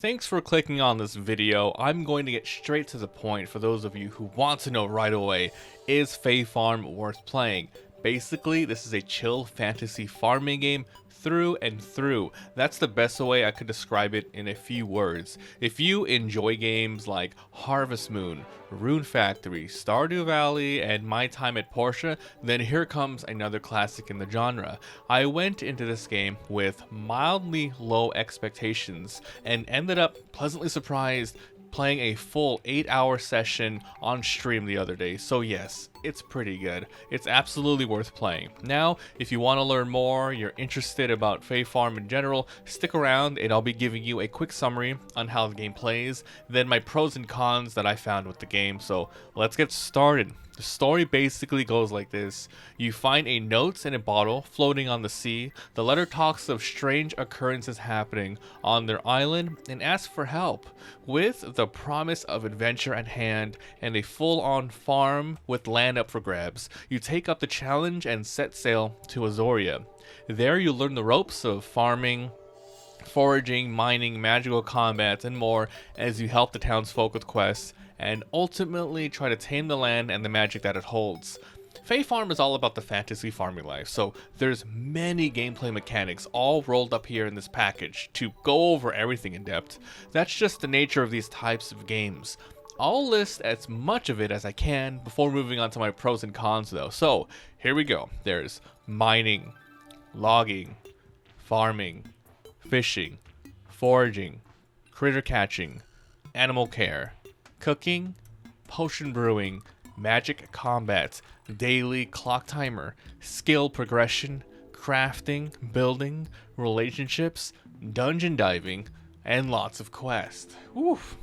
Thanks for clicking on this video. I'm going to get straight to the point for those of you who want to know right away, is Fae Farm worth playing? Basically, this is a chill fantasy farming game through and through. That's the best way I could describe it in a few words. If you enjoy games like Harvest Moon, Rune Factory, Stardew Valley, and My Time at Portia, then here comes another classic in the genre. I went into this game with mildly low expectations and ended up pleasantly surprised playing a full 8-hour session on stream the other day. So yes, it's pretty good. It's absolutely worth playing. Now, if you want to learn more, you're interested about Fae Farm in general, stick around and I'll be giving you a quick summary on how the game plays, then my pros and cons that I found with the game. So let's get started. The story basically goes like this. You find a note in a bottle floating on the sea. The letter talks of strange occurrences happening on their island and asks for help. With the promise of adventure at hand and a full-on farm with land up for grabs, you take up the challenge and set sail to Azoria. There you learn the ropes of farming, foraging, mining, magical combats, and more as you help the townsfolk with quests and ultimately try to tame the land and the magic that it holds. Fae Farm is all about the fantasy farming life, so there's many gameplay mechanics all rolled up here in this package. To go over everything in depth, that's just the nature of these types of games. I'll list as much of it as I can before moving on to my pros and cons though. So here we go. There's mining, logging, farming, fishing, foraging, critter catching, animal care, cooking, potion brewing, magic combats, daily clock timer, skill progression, crafting, building, relationships, dungeon diving, and lots of quests. Oof.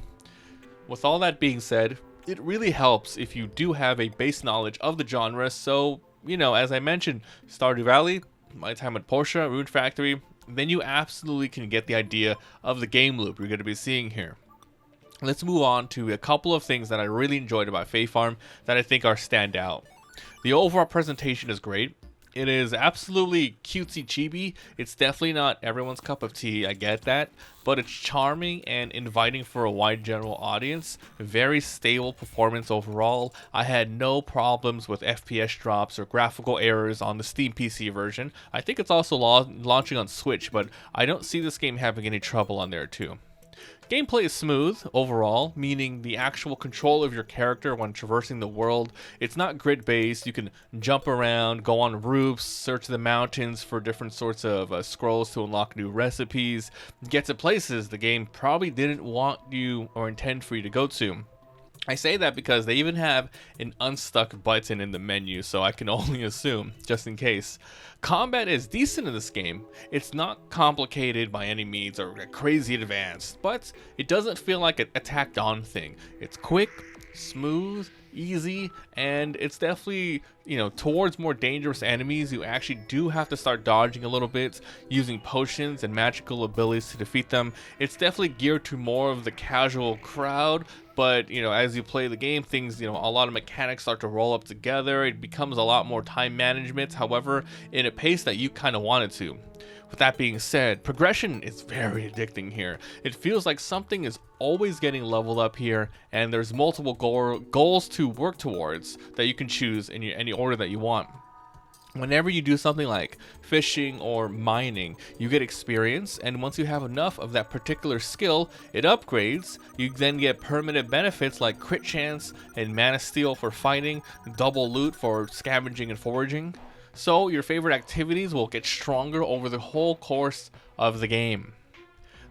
With all that being said, it really helps if you do have a base knowledge of the genre. So, as I mentioned, Stardew Valley, My Time at Portia, Rune Factory, then you absolutely can get the idea of the game loop you're going to be seeing here. Let's move on to a couple of things that I really enjoyed about Fae Farm that I think are standout. The overall presentation is great. It is absolutely cutesy chibi. It's definitely not everyone's cup of tea, I get that, but it's charming and inviting for a wide general audience. Very stable performance overall. I had no problems with FPS drops or graphical errors on the Steam PC version. I think it's also launching on Switch, but I don't see this game having any trouble on there too. Gameplay is smooth overall, meaning the actual control of your character when traversing the world. It's not grid-based. You can jump around, go on roofs, search the mountains for different sorts of scrolls to unlock new recipes, get to places the game probably didn't want you or intend for you to go to. I say that because they even have an unstuck button in the menu, so I can only assume, just in case. Combat is decent in this game. It's not complicated by any means or crazy advanced, but it doesn't feel like a tacked on thing. It's quick, smooth, easy, and it's definitely, towards more dangerous enemies, you actually do have to start dodging a little bit, using potions and magical abilities to defeat them. It's definitely geared to more of the casual crowd, but, as you play the game, things, a lot of mechanics start to roll up together. It becomes a lot more time management, however, in a pace that you kind of want it to. With that being said, progression is very addicting here. It feels like something is always getting leveled up here, and there's multiple goals to work towards that you can choose in any order that you want. Whenever you do something like fishing or mining, you get experience, and once you have enough of that particular skill, it upgrades. You then get permanent benefits like crit chance and mana steal for fighting, double loot for scavenging and foraging. So your favorite activities will get stronger over the whole course of the game.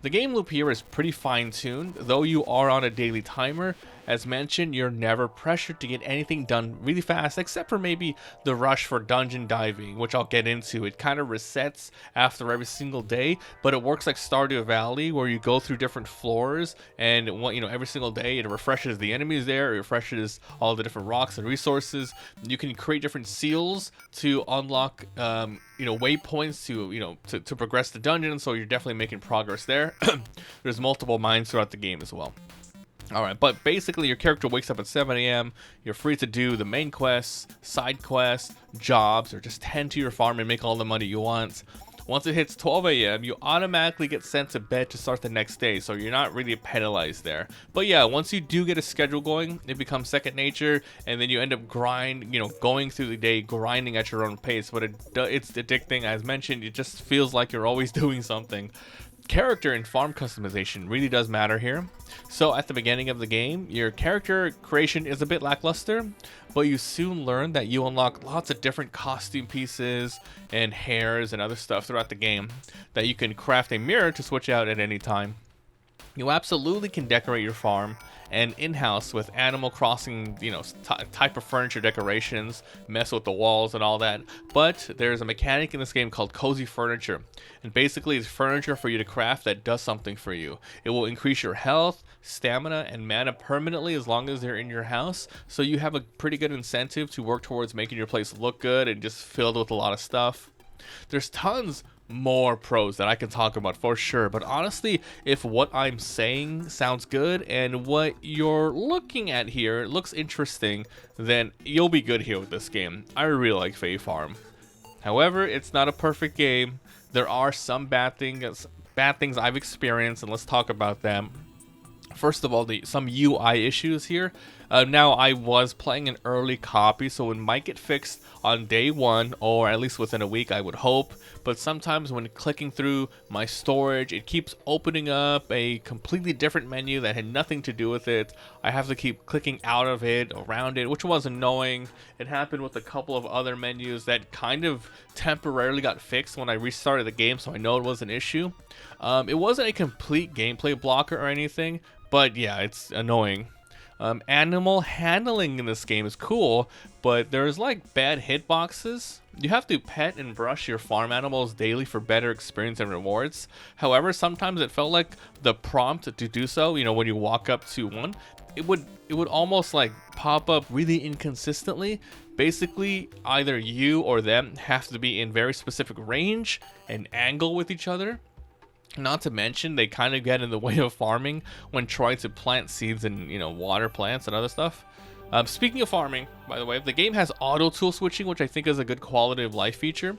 The game loop here is pretty fine-tuned, though you are on a daily timer. As mentioned, you're never pressured to get anything done really fast, except for maybe the rush for dungeon diving, which I'll get into. It kind of resets after every single day, but it works like Stardew Valley, where you go through different floors, and every single day it refreshes the enemies there, it refreshes all the different rocks and resources. You can create different seals to unlock, waypoints to progress the dungeon, so you're definitely making progress there. There's multiple mines throughout the game as well. Alright, but basically your character wakes up at 7 a.m. You're free to do the main quests, side quests, jobs, or just tend to your farm and make all the money you want. Once it hits 12 a.m., you automatically get sent to bed to start the next day, so you're not really penalized there. But yeah, once you do get a schedule going, it becomes second nature, and then you end up going through the day grinding at your own pace. But it's addicting, as mentioned. It just feels like you're always doing something. Character and farm customization really does matter here. So at the beginning of the game, your character creation is a bit lackluster, but you soon learn that you unlock lots of different costume pieces and hairs and other stuff throughout the game that you can craft a mirror to switch out at any time. You absolutely can decorate your farm and in-house with Animal Crossing, type of furniture decorations, mess with the walls and all that. But there's a mechanic in this game called cozy furniture, and basically it's furniture for you to craft that does something for you. It will increase your health, stamina, and mana permanently as long as they're in your house, so you have a pretty good incentive to work towards making your place look good and just filled with a lot of stuff. There's tons more pros that I can talk about for sure, but honestly, if what I'm saying sounds good and what you're looking at here looks interesting, then you'll be good here with this game. I really like Fae Farm. However, it's not a perfect game. There are some bad things I've experienced, and let's talk about them. First of all, some UI issues here. Now, I was playing an early copy, so it might get fixed on day one, or at least within a week, I would hope. But sometimes when clicking through my storage, it keeps opening up a completely different menu that had nothing to do with it. I have to keep clicking out of it, around it, which was annoying. It happened with a couple of other menus that kind of temporarily got fixed when I restarted the game, so I know it was an issue. It wasn't a complete gameplay blocker or anything, but yeah, it's annoying. Animal handling in this game is cool, but there's like bad hitboxes. You have to pet and brush your farm animals daily for better experience and rewards. However, sometimes it felt like the prompt to do so, when you walk up to one, it would almost like pop up really inconsistently. Basically, either you or them have to be in very specific range and angle with each other. Not to mention, they kind of get in the way of farming when trying to plant seeds and, water plants and other stuff. Speaking of farming, by the way, the game has auto tool switching, which I think is a good quality of life feature.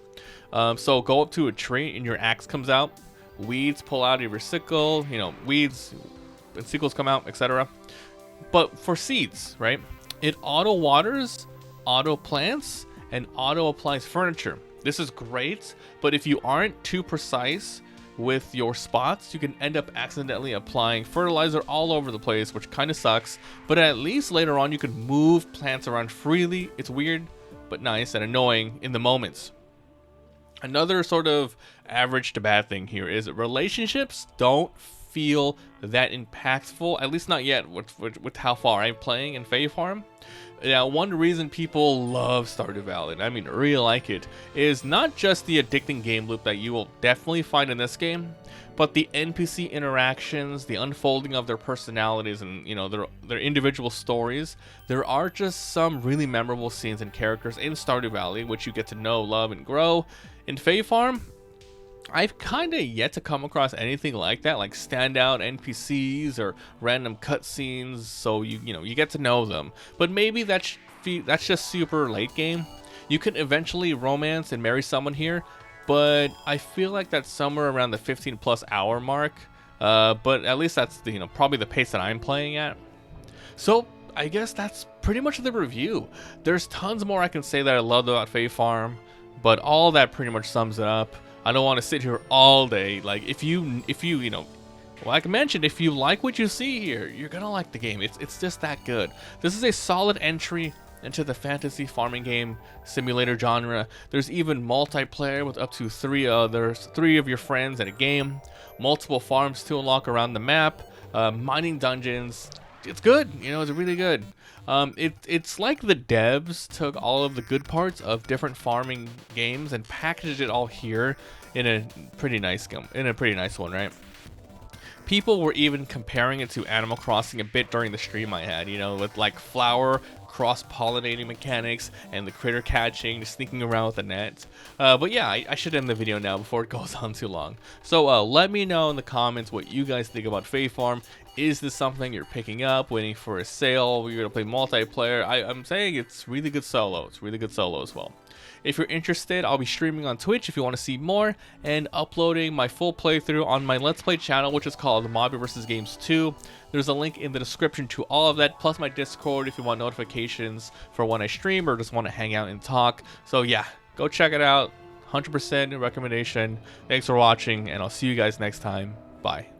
So go up to a tree and your axe comes out. Weeds pull out of your sickle, weeds and sickles come out, etc. But for seeds, right? It auto waters, auto plants, and auto applies furniture. This is great, but if you aren't too precise with your spots, you can end up accidentally applying fertilizer all over the place, which kind of sucks, but at least later on you can move plants around freely. It's weird, but nice and annoying in the moments. Another sort of average to bad thing here is that relationships don't feel that impactful, at least not yet with how far I'm playing in Fae Farm. Now, one reason people love Stardew Valley, and I mean really like it, is not just the addicting game loop that you will definitely find in this game, but the NPC interactions, the unfolding of their personalities, and their individual stories. There are just some really memorable scenes and characters in Stardew Valley which you get to know, love, and grow. In Fae Farm, I've kind of yet to come across anything like that, like standout NPCs or random cutscenes, so you get to know them. But maybe that's just super late game. You can eventually romance and marry someone here, but I feel like that's somewhere around the 15+ hour mark. But at least that's probably the pace that I'm playing at. So I guess that's pretty much the review. There's tons more I can say that I love about Fae Farm, but all that pretty much sums it up. I don't want to sit here all day. Like, if you like I mentioned, if you like what you see here, you're gonna like the game. It's just that good. This is a solid entry into the fantasy farming game simulator genre. There's even multiplayer with up to three of your friends in a game, multiple farms to unlock around the map, mining dungeons. It's good, it's really good. It's like the devs took all of the good parts of different farming games and packaged it all here in a pretty nice one, right? People were even comparing it to Animal Crossing a bit during the stream I had, with like flower cross-pollinating mechanics and the critter catching, sneaking around with the net. But yeah, I should end the video now before it goes on too long. So let me know in the comments what you guys think about Fae Farm. Is this something you're picking up, waiting for a sale? You're gonna play multiplayer? I'm saying it's really good solo. It's really good solo as well. If you're interested, I'll be streaming on Twitch if you want to see more, and uploading my full playthrough on my Let's Play channel, which is called MabiVsGames 2. There's a link in the description to all of that, plus my Discord if you want notifications for when I stream or just want to hang out and talk. So yeah, go check it out. 100% recommendation. Thanks for watching, and I'll see you guys next time. Bye.